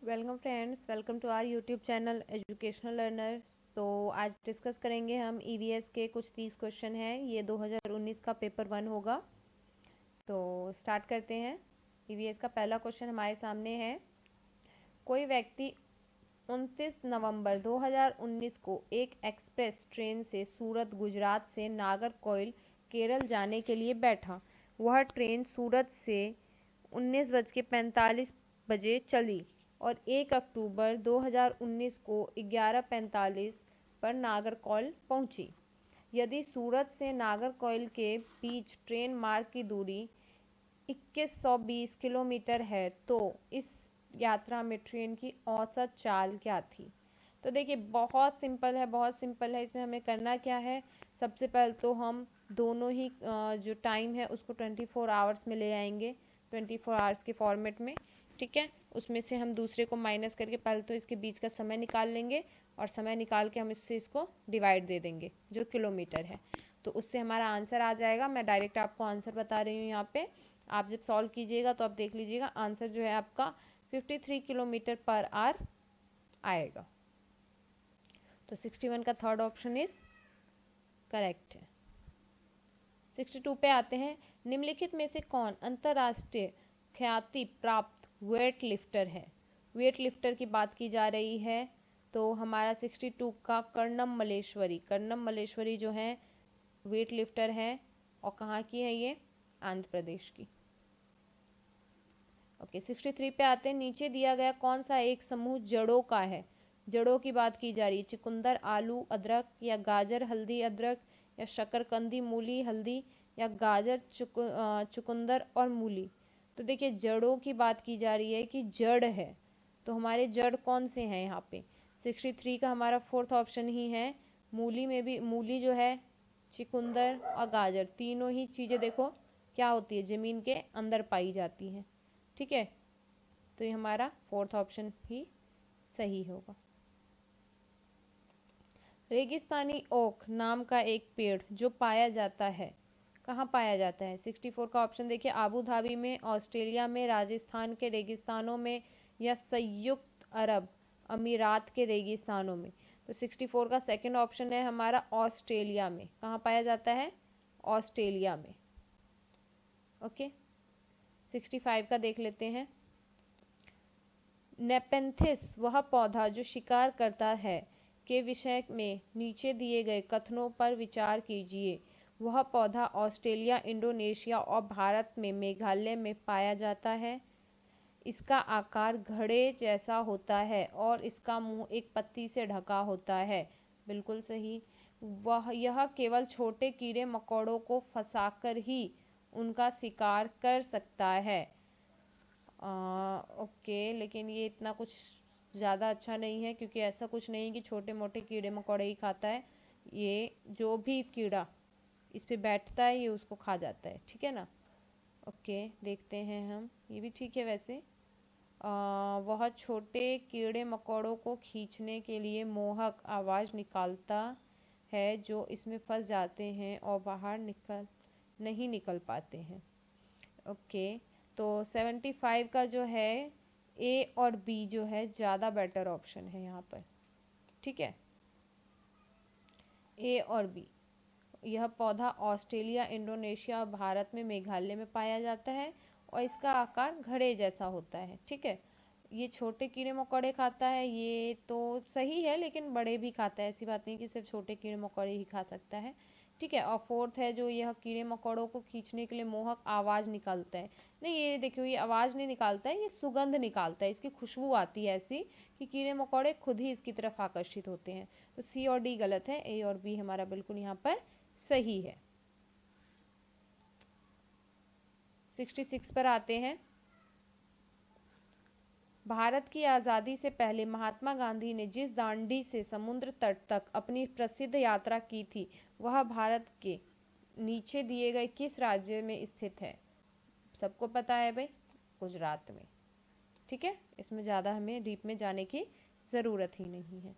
Welcome friends, welcome to our YouTube channel educational learner. तो आज discuss करेंगे हम ईवीएस के कुछ 30 क्वेश्चन हैं। ये 2019 का पेपर 1 होगा। तो स्टार्ट करते हैं। ईवीएस का पहला क्वेश्चन हमारे सामने है। कोई व्यक्ति 29 नवंबर 2019 को एक एक्सप्रेस ट्रेन से सूरत गुजरात से नागरकोइल केरल जाने के लिए बैठा। वह ट्रेन सूरत से 19:45 बजे चली और 1 अक्टूबर 2019 को 11:45 पर नागरकोइल पहुंची। यदि सूरत से नागरकोइल के बीच ट्रेन मार्ग की दूरी 2120 किलोमीटर है तो इस यात्रा में ट्रेन की औसत चाल क्या थी। तो देखिए बहुत सिंपल है, बहुत सिंपल है। इसमें हमें करना क्या है, सबसे पहले तो हम दोनों ही जो टाइम है उसको 24 आवर्स में ले आएंगे, 24 आवर्स के फॉर्मेट में। ठीक है, उसमें से हम दूसरे को माइनस करके पहले तो इसके बीच का समय निकाल लेंगे और समय निकाल के हम इसको डिवाइड दे देंगे जो किलोमीटर है, तो उससे हमारा आंसर आ जाएगा। मैं डायरेक्ट आपको आंसर बता रही हूँ यहाँ पे। आप जब सॉल्व कीजिएगा तो आप देख लीजिएगा आंसर जो है आपका 53 किलोमीटर पर आवर आएगा। तो 61 का थर्ड ऑप्शन इज करेक्ट है। 62 पे आते हैं। निम्नलिखित में से कौन अंतर्राष्ट्रीय ख्याति प्राप्त वेट लिफ्टर है। वेट लिफ्टर की बात की जा रही है तो हमारा 62 का कर्णम मल्लेश्वरी जो है वेट लिफ्टर है। और कहाँ की है ये, आंध्र प्रदेश की। ओके 63 पे आते हैं। नीचे दिया गया कौन सा एक समूह जड़ों का है। जड़ों की बात की जा रही है, चुकंदर आलू अदरक या गाजर हल्दी अदरक या शकरकंदी मूली हल्दी या गाजर चुकंदर और मूली। तो देखिए जड़ों की बात की जा रही है कि जड़ है, तो हमारे जड़ कौन से हैं यहाँ पे। 63 का हमारा फोर्थ ऑप्शन ही है। मूली में भी मूली जो है, चुकंदर और गाजर तीनों ही चीज़ें देखो क्या होती है, ज़मीन के अंदर पाई जाती हैं। ठीक है, तो ये हमारा फोर्थ ऑप्शन ही सही होगा। रेगिस्तानी ओक नाम का एक पेड़ जो पाया जाता है, कहाँ पाया जाता है। 64 का ऑप्शन देखिए, आबू धाबी में, ऑस्ट्रेलिया में, राजस्थान के रेगिस्तानों में या संयुक्त अरब अमीरात के रेगिस्तानों में। तो 64 का सेकंड ऑप्शन है हमारा ऑस्ट्रेलिया में। कहाँ पाया जाता है, ऑस्ट्रेलिया में। ओके 65 का देख लेते हैं। नेपेंथिस वह पौधा जो शिकार करता है के विषय में नीचे दिए गए कथनों पर विचार कीजिए। वह पौधा ऑस्ट्रेलिया, इंडोनेशिया और भारत में मेघालय में पाया जाता है। इसका आकार घड़े जैसा होता है और इसका मुंह एक पत्ती से ढका होता है। बिल्कुल सही। यह केवल छोटे कीड़े मकोड़ों को फंसाकर ही उनका शिकार कर सकता है। ओके, लेकिन ये इतना कुछ ज़्यादा अच्छा नहीं है, क्योंकि ऐसा कुछ नहीं कि छोटे मोटे कीड़े मकोड़े ही खाता है। ये जो भी कीड़ा इस पे बैठता है ये उसको खा जाता है। ठीक है ना। ओके देखते हैं हम, ये भी ठीक है वैसे। वह छोटे कीड़े मकोड़ों को खींचने के लिए मोहक आवाज़ निकालता है जो इसमें फंस जाते हैं और बाहर नहीं निकल पाते हैं। ओके तो 75 का जो है ए और बी जो है ज़्यादा बेटर ऑप्शन है यहाँ पर। ठीक है, ए और बी। यह पौधा ऑस्ट्रेलिया, इंडोनेशिया और भारत में मेघालय में पाया जाता है और इसका आकार घड़े जैसा होता है। ठीक है, ये छोटे कीड़े मकोड़े खाता है, ये तो सही है, लेकिन बड़े भी खाता है। ऐसी बात नहीं कि सिर्फ छोटे कीड़े मकोड़े ही खा सकता है। ठीक है, और फोर्थ है जो यह कीड़े मकोड़ों को खींचने के लिए मोहक आवाज़ निकालता है। नहीं, ये देखियो ये आवाज़ नहीं निकालता है, ये सुगंध निकालता है। इसकी खुशबू आती है ऐसी कि कीड़े मकोड़े खुद ही इसकी तरफ आकर्षित होते हैं। तो सी और डी गलत है, ए और बी हमारा बिल्कुल यहाँ पर सही है। 66 पर आते हैं। भारत की आज़ादी से पहले महात्मा गांधी ने जिस दांडी से समुद्र तट तक अपनी प्रसिद्ध यात्रा की थी वह भारत के नीचे दिए गए किस राज्य में स्थित है। सबको पता है भाई, गुजरात में। ठीक है, इसमें ज़्यादा हमें डीप में जाने की ज़रूरत ही नहीं है।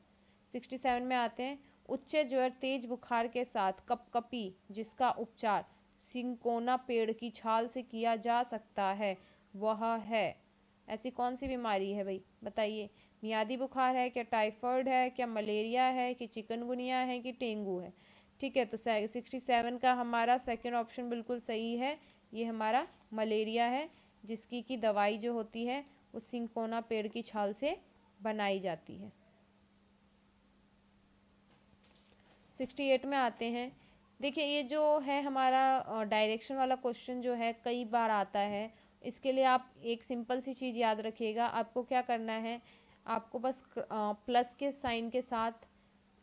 67 में आते हैं। उच्च ज्वर, तेज बुखार के साथ कपकपी जिसका उपचार सिंकोना पेड़ की छाल से किया जा सकता है वह है ऐसी कौन सी बीमारी है भाई, बताइए। मियादी बुखार है क्या, टाइफाइड है क्या, मलेरिया है कि चिकनगुनिया है कि डेंगू है। ठीक है, तो 67 का हमारा सेकंड ऑप्शन बिल्कुल सही है। ये हमारा मलेरिया है, जिसकी की दवाई जो होती है वो सिंकोना पेड़ की छाल से बनाई जाती है। 68 में आते हैं। देखिए ये जो है हमारा डायरेक्शन वाला क्वेश्चन जो है कई बार आता है। इसके लिए आप एक सिंपल सी चीज़ याद रखिएगा, आपको क्या करना है, आपको बस प्लस के साइन के साथ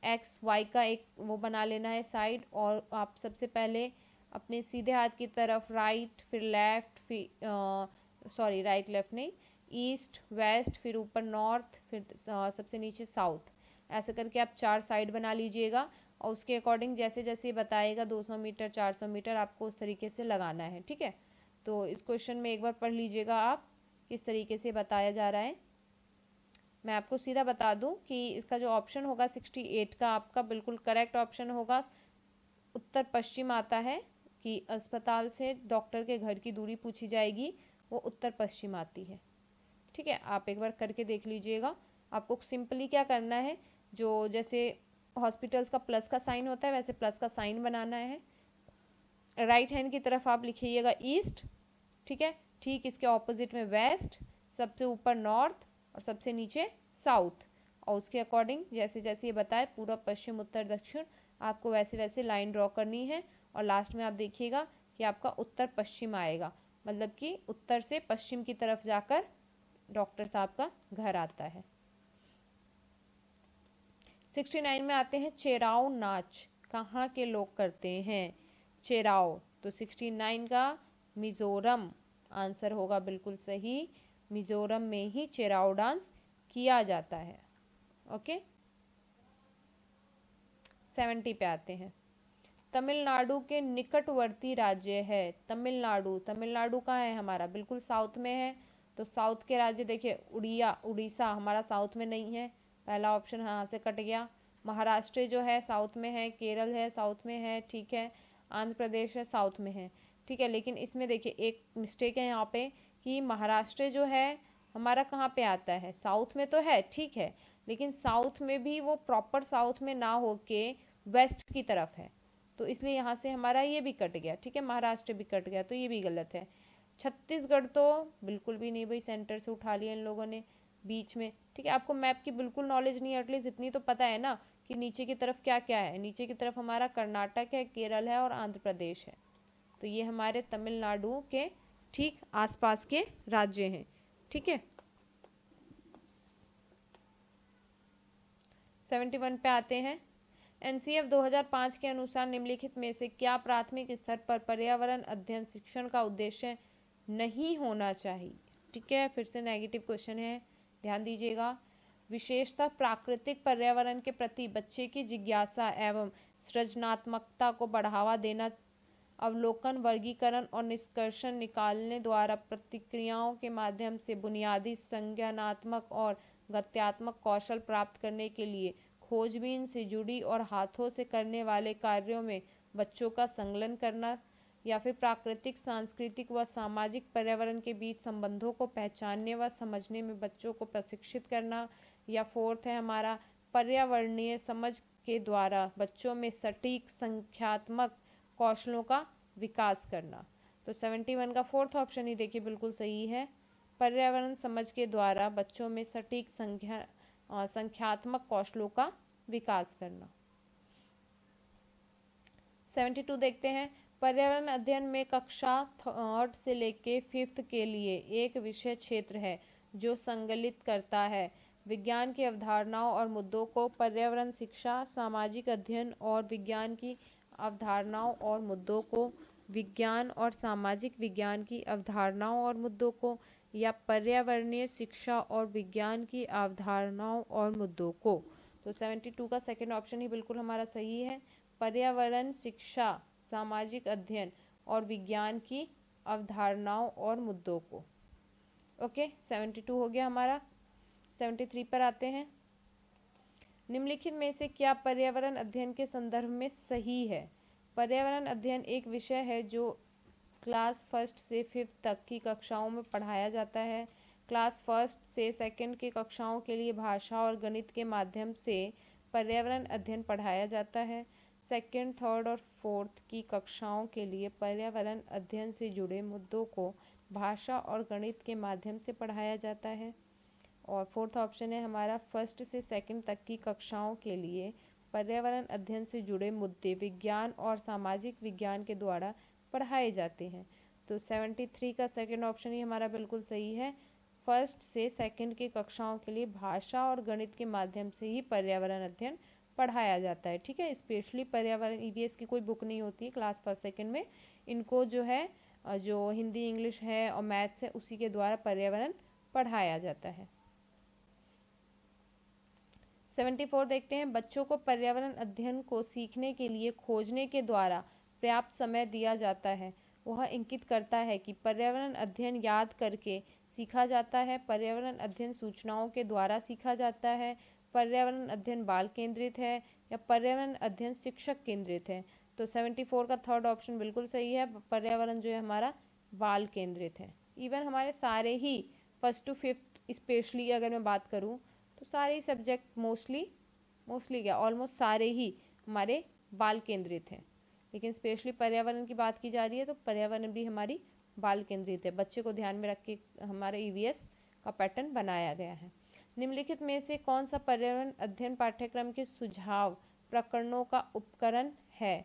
एक्स वाई का एक वो बना लेना है साइड, और आप सबसे पहले अपने सीधे हाथ की तरफ राइट, फिर लेफ्ट, फिर सॉरी राइट लेफ्ट नहीं, ईस्ट वेस्ट, फिर ऊपर नॉर्थ, फिर सबसे नीचे साउथ, ऐसे करके आप 4 साइड बना लीजिएगा। और उसके अकॉर्डिंग जैसे जैसे बताएगा 200 मीटर 400 मीटर आपको उस तरीके से लगाना है। ठीक है, तो इस क्वेश्चन में एक बार पढ़ लीजिएगा आप किस तरीके से बताया जा रहा है। मैं आपको सीधा बता दूं कि इसका जो ऑप्शन होगा 68 का आपका बिल्कुल करेक्ट ऑप्शन होगा। उत्तर पश्चिम आता है कि अस्पताल से डॉक्टर के घर की दूरी पूछी जाएगी, वो उत्तर पश्चिम आती है। ठीक है, आप एक बार करके देख लीजिएगा। आपको सिंपली क्या करना है, जो जैसे हॉस्पिटल्स का प्लस का साइन होता है वैसे प्लस का साइन बनाना है। राइट हैंड की तरफ आप लिखिएगा ईस्ट, ठीक है, ठीक इसके ऑपोजिट में वेस्ट, सबसे ऊपर नॉर्थ और सबसे नीचे साउथ। और उसके अकॉर्डिंग जैसे जैसे ये बताए पूरा पश्चिम उत्तर दक्षिण आपको वैसे वैसे लाइन ड्रॉ करनी है। और लास्ट में आप देखिएगा कि आपका उत्तर पश्चिम आएगा, मतलब कि उत्तर से पश्चिम की तरफ जाकर डॉक्टर साहब का घर आता है। 69 में आते हैं, चेराव नाच कहाँ के लोग करते हैं। चेराव, तो 69 का मिजोरम आंसर होगा बिल्कुल सही। मिजोरम में ही चेराव डांस किया जाता है। ओके, 70 पे आते हैं। तमिलनाडु के निकटवर्ती राज्य है। तमिलनाडु, तमिलनाडु कहाँ है हमारा, बिल्कुल साउथ में है। तो साउथ के राज्य देखिए, उड़ीसा हमारा साउथ में नहीं है, पहला ऑप्शन यहाँ से कट गया। महाराष्ट्र जो है साउथ में है, केरल है साउथ में है, ठीक है, आंध्र प्रदेश है साउथ में है, ठीक है। लेकिन इसमें देखिए एक मिस्टेक है यहाँ पे कि महाराष्ट्र जो है हमारा कहाँ पे आता है, साउथ में तो है, ठीक है, लेकिन साउथ में भी वो प्रॉपर साउथ में ना होके वेस्ट की तरफ है, तो इसलिए यहाँ से हमारा ये भी कट गया। ठीक है, महाराष्ट्र भी कट गया, तो ये भी गलत है। छत्तीसगढ़ तो बिल्कुल भी नहीं भाई, सेंटर से उठा लिया इन लोगों ने बीच में। ठीक है, आपको मैप की बिल्कुल नॉलेज नहीं है, एटलीस्ट इतनी तो पता है ना कि नीचे की तरफ क्या क्या है। नीचे की तरफ हमारा कर्नाटक है, केरल है और आंध्र प्रदेश है, तो ये हमारे तमिलनाडु के ठीक आसपास के राज्य हैं। ठीक है, 71 पे आते हैं। एनसीएफ 2005 के अनुसार निम्नलिखित में से क्या प्राथमिक स्तर पर पर्यावरण अध्ययन शिक्षण का उद्देश्य नहीं होना चाहिए। ठीक है, फिर से नेगेटिव क्वेश्चन है, ध्यान दीजिएगा। विशेषतः प्राकृतिक पर्यावरण के प्रति बच्चे की जिज्ञासा एवं सृजनात्मकता को बढ़ावा देना, अवलोकन, वर्गीकरण और निष्कर्षण निकालने द्वारा प्रतिक्रियाओं के माध्यम से बुनियादी संज्ञानात्मक और गत्यात्मक कौशल प्राप्त करने के लिए खोजबीन से जुड़ी और हाथों से करने वाले कार्यों में बच्चों का संलग्न करना, या फिर प्राकृतिक, सांस्कृतिक व सामाजिक पर्यावरण के बीच संबंधों को पहचानने व समझने में बच्चों को प्रशिक्षित करना, या फोर्थ है हमारा पर्यावरणीय समझ के द्वारा बच्चों में सटीक संख्यात्मक कौशलों का विकास करना। तो 71 का फोर्थ ऑप्शन ही देखिए बिल्कुल सही है, पर्यावरण समझ के द्वारा बच्चों में सटीक संख्यात्मक कौशलों का विकास करना। 72 देखते हैं, पर्यावरण अध्ययन में कक्षा 3 से लेके 5th के लिए एक विषय क्षेत्र है जो संकलित करता है विज्ञान की अवधारणाओं और मुद्दों को। पर्यावरण शिक्षा सामाजिक अध्ययन और विज्ञान की अवधारणाओं और मुद्दों को, विज्ञान और सामाजिक विज्ञान की अवधारणाओं और मुद्दों को, या पर्यावरणीय शिक्षा और विज्ञान की अवधारणाओं और मुद्दों को। तो 72 का सेकंड ऑप्शन ही बिल्कुल हमारा सही है, पर्यावरण शिक्षा सामाजिक अध्ययन और विज्ञान की अवधारणाओं और मुद्दों को। ओके, 72 हो गया हमारा। 73 पर आते हैं, निम्नलिखित में से क्या पर्यावरण अध्ययन के संदर्भ में सही है। पर्यावरण अध्ययन एक विषय है जो क्लास 1st से 5th तक की कक्षाओं में पढ़ाया जाता है। क्लास फर्स्ट से सेकंड की कक्षाओं के लिए भाषा और गणित के माध्यम से पर्यावरण अध्ययन पढ़ाया जाता है। सेकंड, थर्ड और फोर्थ की कक्षाओं के लिए पर्यावरण अध्ययन से जुड़े मुद्दों को भाषा और गणित के माध्यम से पढ़ाया जाता है। और फोर्थ ऑप्शन है हमारा, फर्स्ट से सेकंड तक की कक्षाओं के लिए पर्यावरण अध्ययन से जुड़े मुद्दे विज्ञान और सामाजिक विज्ञान के द्वारा पढ़ाए जाते हैं। तो 73 का सेकंड ऑप्शन ही हमारा बिल्कुल सही है। फर्स्ट से सेकंड की कक्षाओं के लिए भाषा और गणित के माध्यम से ही पर्यावरण अध्ययन पढ़ाया जाता है। ठीक है, स्पेशली पर्यावरण ईवीएस की कोई बुक नहीं होती है क्लास फर्स्ट सेकंड में। इनको जो है जो हिंदी इंग्लिश है और मैथ्स है उसी के द्वारा पर्यावरण पढ़ाया जाता है। 74 देखते हैं, बच्चों को पर्यावरण अध्ययन को सीखने के लिए खोजने के द्वारा पर्याप्त समय दिया जाता है। वह इंगित करता है कि पर्यावरण अध्ययन याद करके सीखा जाता है, पर्यावरण अध्ययन सूचनाओं के द्वारा सीखा जाता है, पर्यावरण अध्ययन बाल केंद्रित है या पर्यावरण अध्ययन शिक्षक केंद्रित है। तो 74 का थर्ड ऑप्शन बिल्कुल सही है, पर्यावरण जो है हमारा बाल केंद्रित है। इवन हमारे सारे ही फर्स्ट टू फिफ्थ स्पेशली अगर मैं बात करूँ तो सारे ही सब्जेक्ट मोस्टली क्या ऑलमोस्ट सारे ही हमारे बाल केंद्रित हैं, लेकिन स्पेशली पर्यावरण की बात की जा रही है तो पर्यावरण भी हमारी बाल केंद्रित है। बच्चे को ध्यान में रख के हमारे ईवीएस का पैटर्न बनाया गया है। निम्नलिखित में से कौन सा पर्यावरण अध्ययन पाठ्यक्रम के सुझाव प्रकरणों का उपकरण है?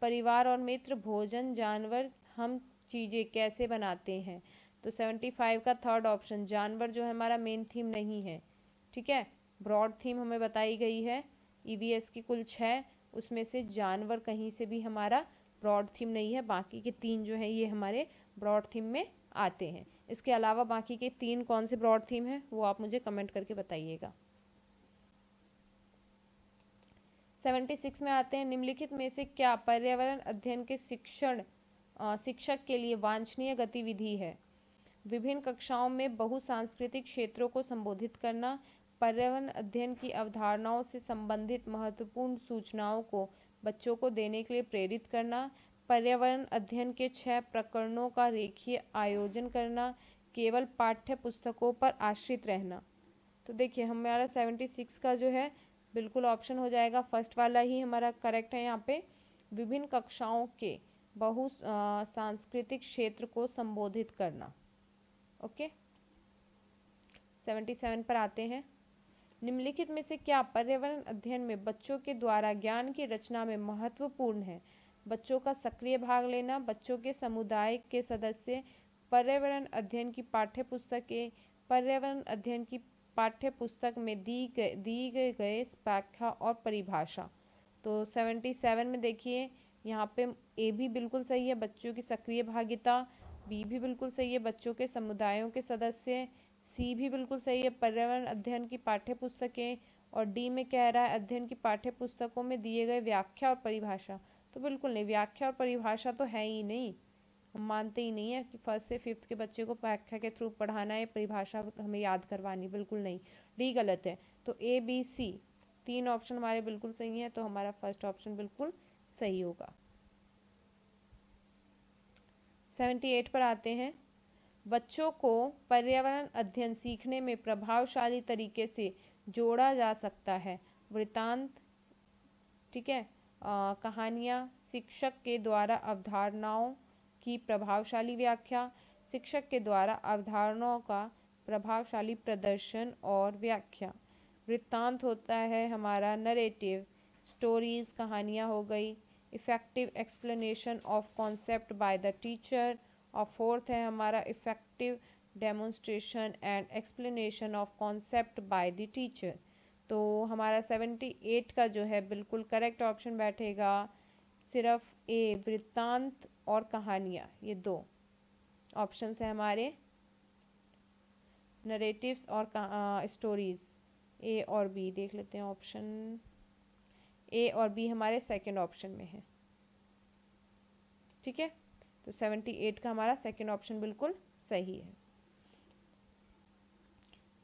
परिवार और मित्र, भोजन, जानवर, हम चीज़ें कैसे बनाते हैं। तो 75 का थर्ड ऑप्शन, जानवर जो है हमारा मेन थीम नहीं है। ठीक है, ब्रॉड थीम हमें बताई गई है ईवीएस की कुल 6, उसमें से जानवर कहीं से भी हमारा ब्रॉड थीम नहीं है। बाकी के 3 जो है ये हमारे ब्रॉड थीम में आते हैं। इसके अलावा बाकी के 3 कौन से ब्रॉड थीम है वो आप मुझे कमेंट करके बताइएगा। 76 में आते हैं, निम्नलिखित में से क्या पर्यावरण अध्ययन के शिक्षक के लिए वांछनीय गतिविधि है? विभिन्न कक्षाओं में बहुसांस्कृतिक क्षेत्रों को संबोधित करना, पर्यावरण अध्ययन की अवधारणाओं से संबंधित महत्वपूर्ण सूचनाओं को बच्चों को देने के लिए प्रेरित करना, पर्यावरण अध्ययन के 6 प्रकरणों का रेखीय आयोजन करना, केवल पाठ्य पुस्तकों पर आश्रित रहना। तो देखिए हमारा 76 का जो है बिल्कुल ऑप्शन हो जाएगा, फर्स्ट वाला ही हमारा करेक्ट है। यहाँ पे विभिन्न कक्षाओं के सांस्कृतिक क्षेत्र को संबोधित करना। ओके, 77 पर आते हैं, निम्नलिखित में से क्या पर्यावरण अध्ययन में बच्चों के द्वारा ज्ञान की रचना में महत्वपूर्ण है? बच्चों का सक्रिय भाग लेना, बच्चों के समुदाय के सदस्य, पर्यावरण अध्ययन की पाठ्यपुस्तकें, पर्यावरण अध्ययन की पाठ्यपुस्तक में दी गए व्याख्या और परिभाषा। तो 77 में देखिए यहाँ पे ए भी बिल्कुल सही है, बच्चों की सक्रिय भागिता, बी भी बिल्कुल सही है, बच्चों के समुदायों के सदस्य, सी भी बिल्कुल सही है, पर्यावरण अध्ययन की पाठ्यपुस्तकें, और डी में कह रहा है अध्ययन की पाठ्यपुस्तकों में दिए गए व्याख्या और परिभाषा। तो बिल्कुल नहीं, व्याख्या और परिभाषा तो है ही नहीं, हम मानते ही नहीं है कि फर्स्ट से फिफ्थ के बच्चे को व्याख्या के थ्रू पढ़ाना है, परिभाषा हमें याद करवानी, बिल्कुल नहीं, डी गलत है। तो ए बी सी 3 ऑप्शन हमारे बिल्कुल सही हैं, तो हमारा फर्स्ट ऑप्शन बिल्कुल सही होगा। 78 पर आते हैं, बच्चों को पर्यावरण अध्ययन सीखने में प्रभावशाली तरीके से जोड़ा जा सकता है। वृत्तांत, ठीक है, कहानियाँ, शिक्षक के द्वारा अवधारणाओं की प्रभावशाली व्याख्या, शिक्षक के द्वारा अवधारणाओं का प्रभावशाली प्रदर्शन और व्याख्या। वृत्तांत होता है हमारा नरेटिव, स्टोरीज कहानियाँ हो गई, effective explanation of concept by the teacher, और फोर्थ है हमारा effective demonstration and explanation of concept by the teacher. तो हमारा 78 का जो है बिल्कुल करेक्ट ऑप्शन बैठेगा सिर्फ ए, वृत्तांत और कहानियाँ, ये 2 ऑप्शन है हमारे, नरेटिव्स और स्टोरीज, ए और बी देख लेते हैं। ऑप्शन ए और बी हमारे सेकंड ऑप्शन में है। ठीक है, तो 78 का हमारा सेकंड ऑप्शन बिल्कुल सही है।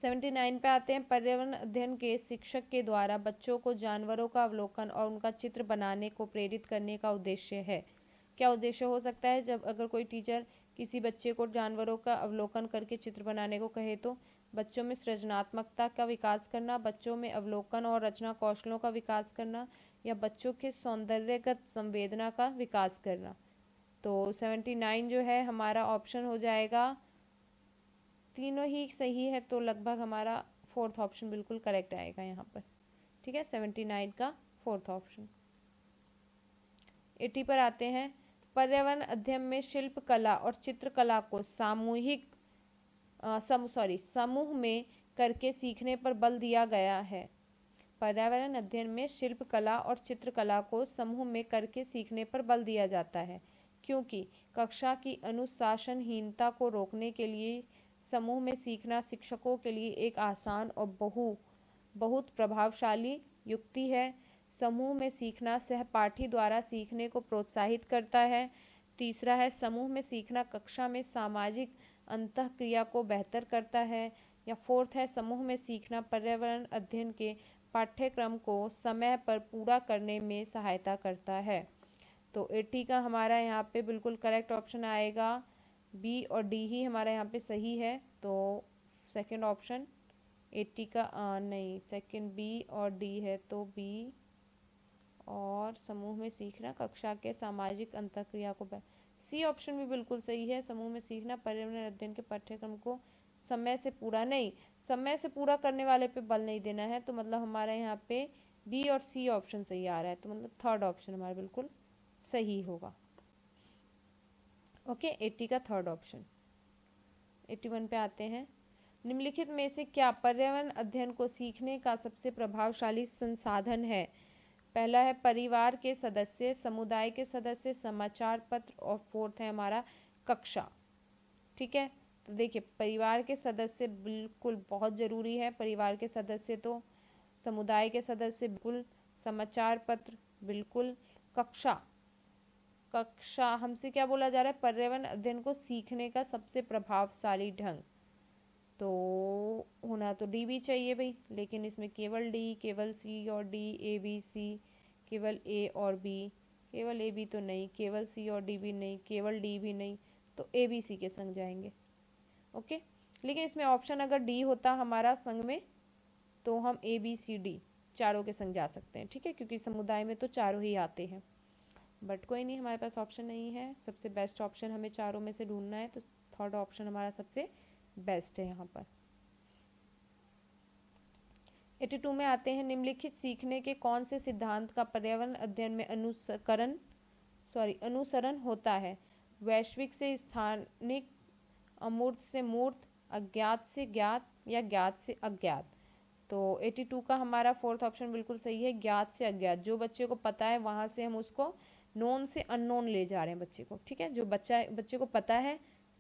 79 पे आते हैं, पर्यावरण अध्ययन के शिक्षक के द्वारा बच्चों को जानवरों का अवलोकन और उनका चित्र बनाने को प्रेरित करने का उद्देश्य है। क्या उद्देश्य हो सकता है? जब अगर कोई टीचर किसी बच्चे को जानवरों का अवलोकन करके चित्र बनाने को कहे तो बच्चों में सृजनात्मकता का विकास करना, बच्चों में अवलोकन और रचना कौशलों का विकास करना, या बच्चों के सौंदर्यगत संवेदना का विकास करना। तो 79 जो है हमारा ऑप्शन हो जाएगा, तीनों ही सही है, तो लगभग हमारा फोर्थ ऑप्शन बिल्कुल करेक्ट आएगा यहाँ पर। ठीक है, 79 का फोर्थ ऑप्शन। 80 पर आते हैं। पर्यावरण अध्ययन में शिल्प कला और चित्रकला को समूह में करके सीखने पर बल दिया गया है। पर्यावरण अध्ययन में शिल्प कला और चित्रकला को समूह में करके सीखने पर बल दिया जाता है, क्योंकि कक्षा की अनुशासनहीनता को रोकने के लिए समूह में सीखना शिक्षकों के लिए एक आसान और बहुत प्रभावशाली युक्ति है। समूह में सीखना सहपाठी द्वारा सीखने को प्रोत्साहित करता है। तीसरा है, समूह में सीखना कक्षा में सामाजिक अंतःक्रिया को बेहतर करता है। या फोर्थ है, समूह में सीखना पर्यावरण अध्ययन के पाठ्यक्रम को समय पर पूरा करने में सहायता करता है। तो 80 का हमारा यहाँ पे बिल्कुल करेक्ट ऑप्शन आएगा, बी और डी ही हमारा यहाँ पे सही है। तो सेकंड ऑप्शन 80 का नहीं, सेकंड बी और डी है, तो बी और समूह में सीखना कक्षा के सामाजिक अंतःक्रिया को सी ऑप्शन भी बिल्कुल सही है। समूह में सीखना पर्यावरण अध्ययन के पाठ्यक्रम को समय से पूरा करने वाले पे बल नहीं देना है, तो मतलब हमारा यहाँ पे बी और सी ऑप्शन सही आ रहा है, तो मतलब थर्ड ऑप्शन हमारा बिल्कुल सही होगा। ओके, 80 का थर्ड ऑप्शन। 81 पे आते हैं। निम्नलिखित में से क्या पर्यावरण अध्ययन को सीखने का सबसे प्रभावशाली संसाधन है? पहला है परिवार के सदस्य, समुदाय के सदस्य, समाचार पत्र, और फोर्थ है हमारा कक्षा। ठीक है, तो देखिए परिवार के सदस्य बिल्कुल बहुत ज़रूरी है, परिवार के सदस्य, तो समुदाय के सदस्य बिल्कुल, समाचार पत्र बिल्कुल, कक्षा हमसे क्या बोला जा रहा है, पर्यावरण अध्ययन को सीखने का सबसे प्रभावशाली ढंग, तो होना तो डी भी चाहिए भाई, लेकिन इसमें केवल डी, केवल सी और डी, ए बी सी, केवल ए और बी, केवल ए बी तो नहीं, केवल सी और डी भी नहीं, केवल डी भी नहीं, तो ए बी सी के संग जाएंगे। ओके, लेकिन इसमें ऑप्शन अगर डी होता हमारा संग में, तो हम ए बी सी डी चारों के संग जा सकते हैं। ठीक है, क्योंकि समुदाय में तो चारों ही आते हैं, बट कोई नहीं, हमारे पास ऑप्शन नहीं है, सबसे बेस्ट ऑप्शन हमें चारों में से ढूंढना है, तो थर्ड ऑप्शन हमारा सबसे बेस्ट है यहाँ पर। 82 में आते हैं। निम्नलिखित सीखने के कौन से सिद्धांत का पर्यावरण अध्ययन में अनुसरण होता है? वैश्विक से स्थानिक, अमूर्त से मूर्त, अज्ञात से ज्ञात, या ज्ञात से अज्ञात। तो 82 का हमारा फोर्थ ऑप्शन बिल्कुल सही है, ज्ञात से अज्ञात। जो बच्चे को पता है वहाँ से हम उसको नोन से अननोन ले जा रहे हैं बच्चे को। ठीक है, जो बच्चे को पता है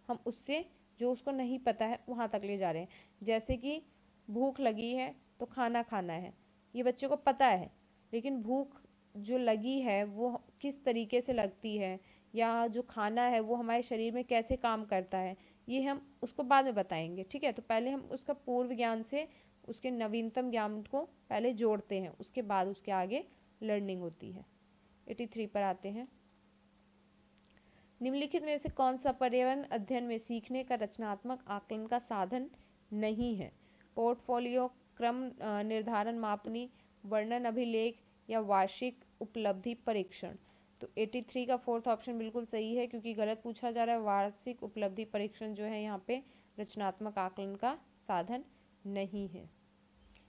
हम उससे जो उसको नहीं पता है वहाँ तक ले जा रहे हैं। जैसे कि भूख लगी है तो खाना खाना है, ये बच्चे को पता है, लेकिन भूख जो लगी है वो किस तरीके से लगती है, या जो खाना है वो हमारे शरीर में कैसे काम करता है, ये हम उसको बाद में बताएंगे। ठीक है, तो पहले हम उसका पूर्व ज्ञान से उसके नवीनतम ज्ञान को पहले जोड़ते हैं, उसके बाद उसके आगे लर्निंग होती है। 83 पर आते हैं। निम्नलिखित में से कौन सा पर्यावरण अध्ययन में सीखने का रचनात्मक आकलन का साधन नहीं है? पोर्टफोलियो, क्रम निर्धारण मापनी, वर्णन अभिलेख, या वार्षिक उपलब्धि परीक्षण। तो 83 का फोर्थ ऑप्शन बिल्कुल सही है, क्योंकि गलत पूछा जा रहा है। वार्षिक उपलब्धि परीक्षण जो है यहाँ पे रचनात्मक आकलन का साधन नहीं है।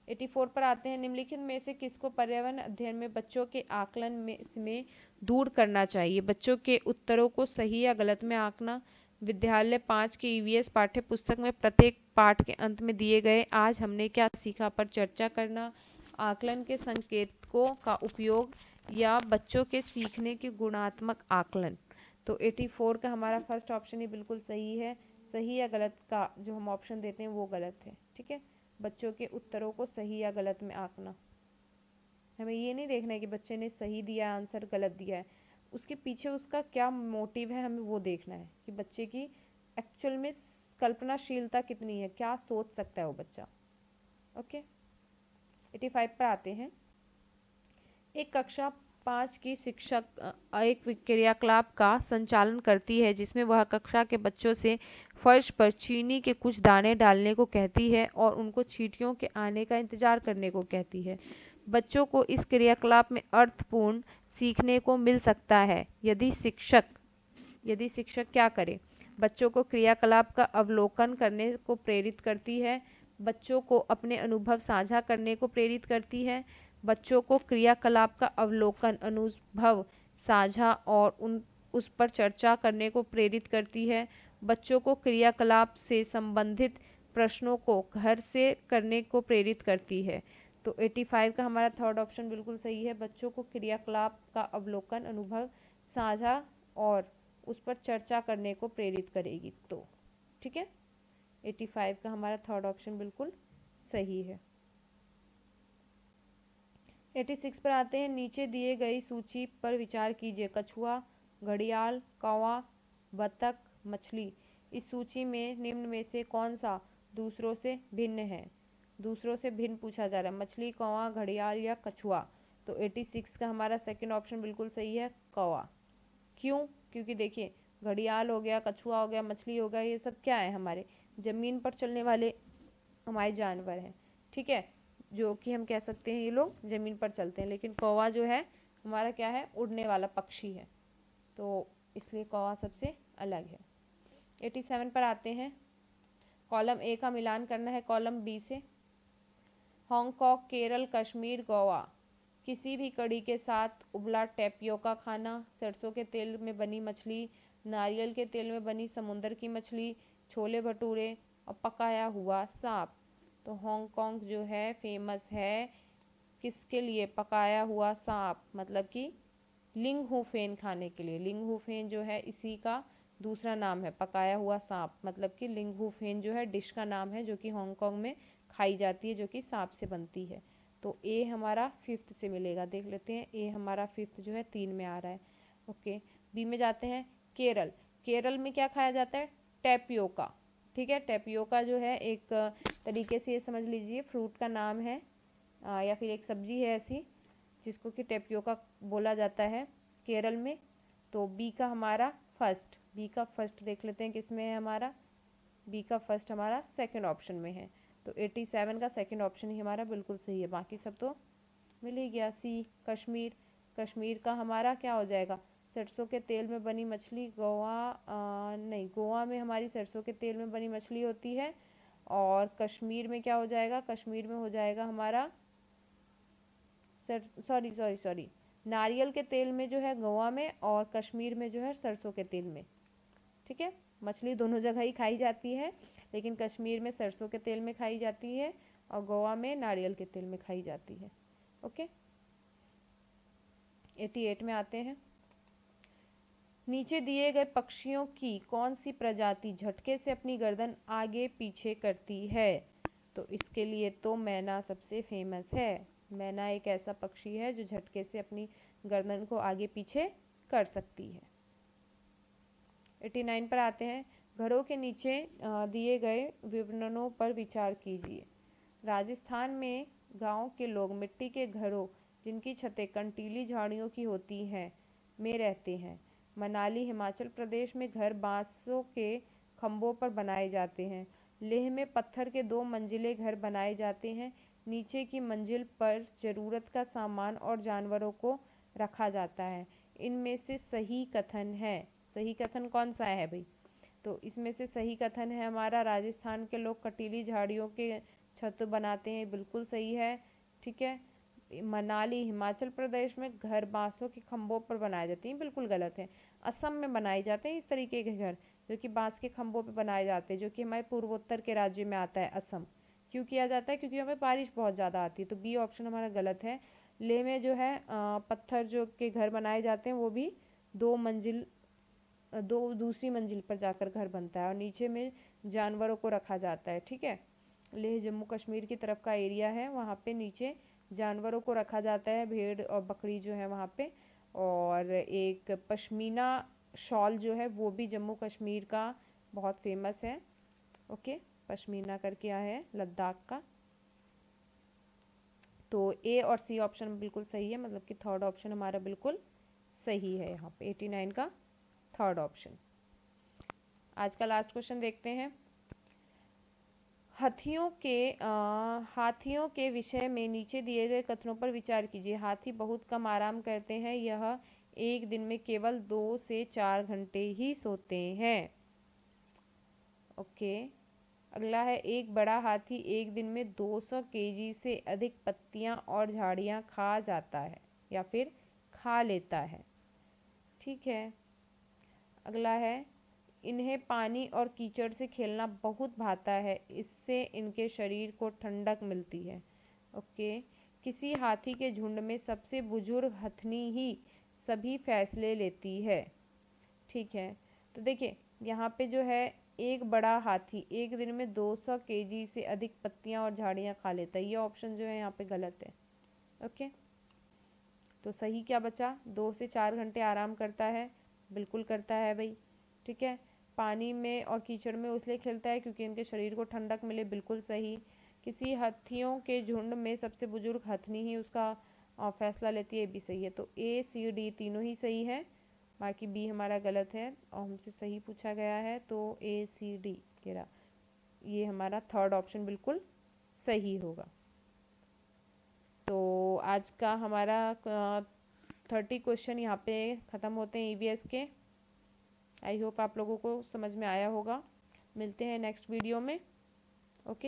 84 पर आते हैं। निम्नलिखित में से किसको पर्यावरण अध्ययन में बच्चों के आकलन में दूर करना चाहिए? बच्चों के उत्तरों को सही या गलत में आंकना, विद्यालय 5 के ईवीएस पाठ्य पुस्तक में प्रत्येक पाठ के अंत में दिए गए आज हमने क्या सीखा पर चर्चा करना, आकलन के संकेतकों का उपयोग, या बच्चों के सीखने के गुणात्मक आकलन। तो 84 का हमारा फर्स्ट ऑप्शन ही बिल्कुल सही है। सही या गलत का जो हम ऑप्शन देते हैं वो गलत है। ठीक है, बच्चों के उत्तरों को सही या गलत में आंकना, हमें ये नहीं देखना है कि बच्चे ने सही दिया आंसर गलत दिया है, उसके पीछे उसका क्या मोटिव है हमें वो देखना है कि बच्चे की एक्चुअल में कल्पनाशीलता कितनी है, क्या सोच सकता है वो बच्चा। ओके, 85 पर आते हैं। एक कक्षा 5 की शिक्षक एक क्रियाकलाप का संचालन करती है जिसमें वह कक्षा के बच्चों से फर्श पर चीनी के कुछ दाने डालने को कहती है और उनको चींटियों के आने का इंतजार करने को कहती है। बच्चों को इस क्रियाकलाप में अर्थपूर्ण सीखने को मिल सकता है यदि शिक्षक क्या करे? बच्चों को क्रियाकलाप का अवलोकन करने को प्रेरित करती है, बच्चों को अपने अनुभव साझा करने को प्रेरित करती है, बच्चों को क्रियाकलाप का अवलोकन, अनुभव साझा और उस पर चर्चा करने को प्रेरित करती है, बच्चों को क्रियाकलाप से संबंधित प्रश्नों को घर से करने को प्रेरित करती है। तो 85 का हमारा थर्ड ऑप्शन बिल्कुल सही है। बच्चों को क्रियाकलाप का अवलोकन, अनुभव साझा और उस पर चर्चा करने को प्रेरित करेगी। तो ठीक है, 85 का हमारा थर्ड ऑप्शन बिल्कुल सही है। 86 पर आते हैं। नीचे दिए गई सूची पर विचार कीजिए। कछुआ, घड़ियाल, कौवा, बतख, मछली। इस सूची में निम्न में से कौन सा दूसरों से भिन्न है? दूसरों से भिन्न पूछा जा रहा है। मछली, कौवा, घड़ियाल या कछुआ। तो 86 का हमारा सेकंड ऑप्शन बिल्कुल सही है, कौवा। क्यों? क्योंकि देखिए, घड़ियाल हो गया, कछुआ हो गया, मछली हो गया, ये सब क्या है? हमारे ज़मीन पर चलने वाले हमारे जानवर हैं, ठीक है, जो कि हम कह सकते हैं ये लोग ज़मीन पर चलते हैं। लेकिन कौवा जो है हमारा क्या है? उड़ने वाला पक्षी है, तो इसलिए कौवा सबसे अलग है। 87 पर आते हैं। कॉलम ए का मिलान करना है कॉलम बी से। हांगकांग, केरल, कश्मीर, गोवा। किसी भी कड़ी के साथ उबला टेपियोका खाना, सरसों के तेल में बनी मछली, नारियल के तेल में बनी समुद्र की मछली, छोले भटूरे और पकाया हुआ सांप। तो हांगकांग जो है फेमस है किसके लिए? पकाया हुआ सांप, मतलब कि लिंग हू फेन खाने के लिए। लिंग हू फेन जो है इसी का दूसरा नाम है, पकाया हुआ सांप, मतलब कि लिंग हू फेन जो है डिश का नाम है जो कि हांगकांग में खाई जाती है, जो कि सांप से बनती है। तो ए हमारा फिफ्थ से मिलेगा, देख लेते हैं। ए हमारा फिफ्थ जो है 3 में आ रहा है। ओके, बी में जाते हैं। केरल। केरल में क्या खाया जाता है? टेपियोका, ठीक है। टेपियोका जो है एक तरीके से ये समझ लीजिए फ्रूट का नाम है, या फिर एक सब्जी है ऐसी जिसको कि टेपियोका बोला जाता है केरल में। तो बी का हमारा फर्स्ट, बी का फर्स्ट देख लेते हैं किस में है हमारा। बी का फर्स्ट हमारा सेकंड ऑप्शन में है। तो 87 का सेकंड ऑप्शन ही हमारा बिल्कुल सही है, बाकी सब तो मिल ही गया। सी, कश्मीर। कश्मीर का हमारा क्या हो जाएगा? सरसों के तेल में बनी मछली। गोवा नहीं, गोवा में हमारी सरसों के तेल में बनी मछली होती है। और कश्मीर में क्या हो जाएगा? कश्मीर में हो जाएगा हमारा सॉरी नारियल के तेल में जो है गोवा में, और कश्मीर में जो है सरसों के तेल में, ठीक है। मछली दोनों जगह ही खाई जाती है, लेकिन कश्मीर में सरसों के तेल में खाई जाती है और गोवा में नारियल के तेल में खाई जाती है। ओके, 88 में आते हैं। नीचे दिए गए पक्षियों की कौन सी प्रजाति झटके से अपनी गर्दन आगे पीछे करती है? तो इसके लिए तो मैना सबसे फेमस है। मैना एक ऐसा पक्षी है जो झटके से अपनी गर्दन को आगे पीछे कर सकती है। 89 पर आते हैं। घरों के नीचे दिए गए विवरणों पर विचार कीजिए। राजस्थान में गांव के लोग मिट्टी के घरों जिनकी छतें कंटीली झाड़ियों की होती हैं में रहते हैं। मनाली हिमाचल प्रदेश में घर बांसों के खंभों पर बनाए जाते हैं। लेह में पत्थर के 2 मंजिले घर बनाए जाते हैं। नीचे की मंजिल पर जरूरत का सामान और जानवरों को रखा जाता है। इनमें से सही कथन है, सही कथन कौन सा है भाई? तो इसमें से सही कथन है हमारा राजस्थान के लोग कटीली झाड़ियों के छत बनाते हैं, बिल्कुल सही है, ठीक है। मनाली हिमाचल प्रदेश में घर बांसों के खंभों पर बनाए जाते हैं, बिल्कुल गलत है। असम में बनाए जाते हैं इस तरीके के घर जो कि बांस के खंभों पर बनाए जाते हैं, जो कि हमारे पूर्वोत्तर के राज्य में आता है असम। क्यों किया जाता है? क्योंकि हमें बारिश बहुत ज़्यादा आती है। तो बी ऑप्शन हमारा गलत है। लेह में जो है पत्थर जो के घर बनाए जाते हैं वो भी 2 मंजिल, दूसरी मंजिल पर जाकर घर बनता है और नीचे में जानवरों को रखा जाता है, ठीक है। लेह जम्मू कश्मीर की तरफ का एरिया है, वहाँ पे नीचे जानवरों को रखा जाता है, भेड़ और बकरी जो है वहाँ पे। और एक पश्मीना शॉल जो है वो भी जम्मू कश्मीर का बहुत फेमस है। ओके, पश्मीना करके है लद्दाख का। तो ए और सी ऑप्शन बिल्कुल सही है, मतलब कि थर्ड ऑप्शन हमारा बिल्कुल सही है यहाँ पे 89 का थर्ड ऑप्शन। आज का लास्ट क्वेश्चन देखते हैं। हाथियों के विषय में नीचे दिए गए कथनों पर विचार कीजिए। हाथी बहुत कम आराम करते हैं, यह एक दिन में केवल 2 से 4 घंटे ही सोते हैं। ओके। अगला है, एक बड़ा हाथी एक दिन में 200 केजी से अधिक पत्तियां और झाड़ियां खा जाता है या फिर खा लेता है। ठीक है। अगला है, इन्हें पानी और कीचड़ से खेलना बहुत भाता है, इससे इनके शरीर को ठंडक मिलती है। ओके। किसी हाथी के झुंड में सबसे बुजुर्ग हथनी ही सभी फैसले लेती है। ठीक है। तो देखिए यहाँ पे जो है, एक बड़ा हाथी एक दिन में 200 केजी से अधिक पत्तियां और झाड़ियां खा लेता है, ये ऑप्शन जो है यहाँ पे गलत है। ओके। तो सही क्या बचा, 2 से 4 घंटे आराम करता है, बिल्कुल करता है भाई। ठीक है। पानी में और कीचड़ में इसलिए खेलता है क्योंकि इनके शरीर को ठंडक मिले, बिल्कुल सही। किसी हाथियों के झुंड में सबसे बुजुर्ग हथनी ही उसका फैसला लेती है, भी सही है। तो ए सी डी तीनों ही सही है, बाकी बी हमारा गलत है और हमसे सही पूछा गया है। तो ए सी डी ये हमारा थर्ड ऑप्शन बिल्कुल सही होगा। तो आज का हमारा 30 क्वेश्चन यहाँ पे ख़त्म होते हैं ईवीएस के। आई होप आप लोगों को समझ में आया होगा। मिलते हैं नेक्स्ट वीडियो में।